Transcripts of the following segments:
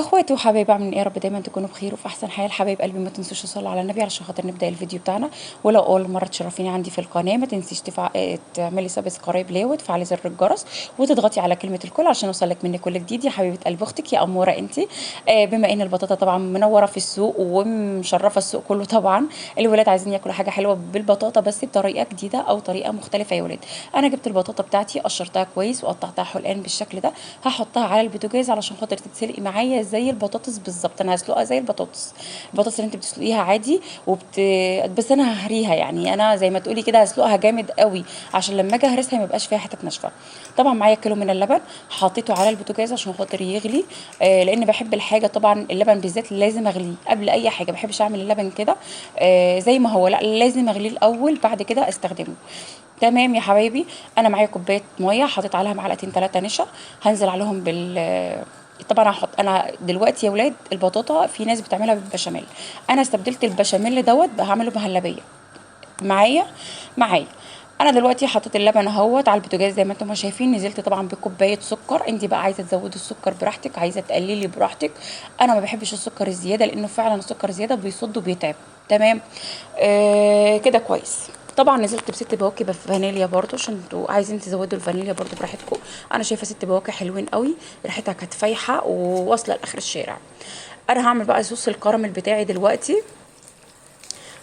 اخواتي وحبايبي عاملين ايه؟ يا رب دايما تكونوا بخير وفي احسن حال. حبايب قلبي ما تنسوش تصلوا على النبي علشان خاطر نبدا الفيديو بتاعنا. ولو اول مره تشرفيني عندي في القناه ما تنسيش تعملي سبسكرايب ليا وتفعلي زر الجرس وتضغطي على كلمه الكل عشان يوصلك مني كل جديد. يا حبيبه قلب اختك يا اموره انت. بما ان البطاطا طبعا منوره في السوق ومشرفه السوق كله طبعا. الولاد عايزين ياكلوا حاجه حلوه بالبطاطا بس بطريقه جديده او طريقه مختلفه. يا ولاد انا جبت البطاطا بتاعتي قشرتها كويس وقطعتها حلقان بالشكل ده. هحطها على البوتاجاز علشان خاطر تتسلق معايا زي البطاطس بالظبط. انا هسلقها زي البطاطس اللي انت بتسلقيها عادي بس انا ههريها، يعني انا زي ما تقولي كده هسلقها جامد قوي عشان لما اجي اهرسها ما يبقاش فيها حتت ناشفه. طبعا معايا كيلو من اللبن حطيته على البوتاجاز عشان خاطر يغلي. لان بحب الحاجه طبعا اللبن بالذات لازم اغليه قبل اي حاجه. ما بحبش اعمل اللبن كده زي ما هو، لا لازم اغليه الاول بعد كده استخدمه. تمام يا حبايبي. انا معايا كوبايه ميه حطيت عليها معلقتين 3 نشا. هنزل عليهم طبعا هحط انا دلوقتي يا ولاد البطاطا في ناس بتعملها بالبشاميل. انا استبدلت البشاميل دوت هعمله مهلبيه. معايا انا دلوقتي حطيت اللبن اهوت على البوتاجاز زي ما انتم شايفين. نزلت طبعا بكوبايه سكر. انت بقى عايزه تزودي السكر براحتك، عايزه تقللي براحتك. انا ما بحبش السكر الزياده لانه فعلا السكر زياده بيصد وبيتعب. تمام. كده كويس. طبعا نزلت بست بواكي فانيليا برضو عشان انتوا عايزين تزودوا الفانيليا برضو براحتكم. انا شايفه ست بواكي حلوين قوي، ريحتها كانت فايحه وواصله لاخر الشارع. انا هعمل بقى صوص الكراميل بتاعي دلوقتي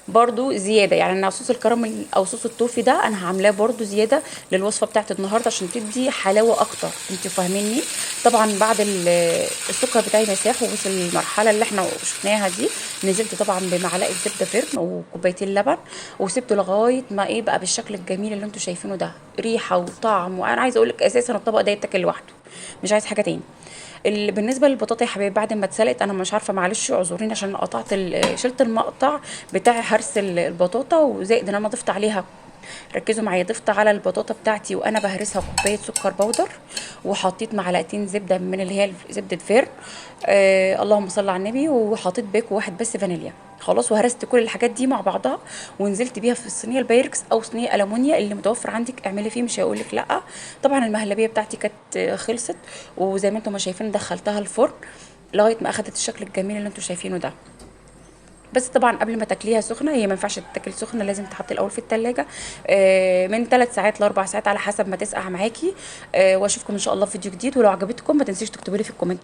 برضو زياده. يعني انا صوص الكراميل او صوص التوفي ده انا عاملاه برضو زياده للوصفه بتاعت النهارده عشان تدي حلاوه اكتر. انتوا فاهميني؟ طبعا بعد السكر بتاعي مساح ووصل للمرحله اللي احنا شفناها دي، نزلت طبعا بمعلقه زبده فرن وكوبايتين لبن وسبته لغايه ما ايه بقى بالشكل الجميل اللي انتوا شايفينه ده، ريحه وطعم. وانا عايزه اقول لك اساسا الطبق ده يتاكل لوحده، مش عايز حاجه تاني. بالنسبه للبطاطا يا حبايبي بعد ما اتسلقت انا مش عارفه، معلش اعذريني عشان قطعت شلت المقطع بتاع هرس البطاطا، وزائد ان انا ضفت عليها. ركزوا معايا، ضفت على البطاطا بتاعتي وانا بهرسها كوبايه سكر بودر، وحطيت معلقتين زبده من اللي هي زبده فرن. اللهم صل على النبي. وحطيت باكو واحد بس فانيليا. خلاص وهرست كل الحاجات دي مع بعضها ونزلت بيها في الصينيه البايركس او صينيه المونيا اللي متوفر عندك اعملي فيه، مش هقول لك لا. طبعا المهلبيه بتاعتي كانت خلصت، وزي ما انتم شايفين دخلتها الفرن لغايه ما اخدت الشكل الجميل اللي انتم شايفينه ده. بس طبعا قبل ما تاكليها سخنه، هي ما ينفعش تتاكل سخنه، لازم تحط الاول في التلاجة من 3 ساعات ل 4 ساعات على حسب ما تسقع معاكي. واشوفكم ان شاء الله في فيديو جديد. ولو عجبتكم ما تنسيش تكتبوا لي في الكومنت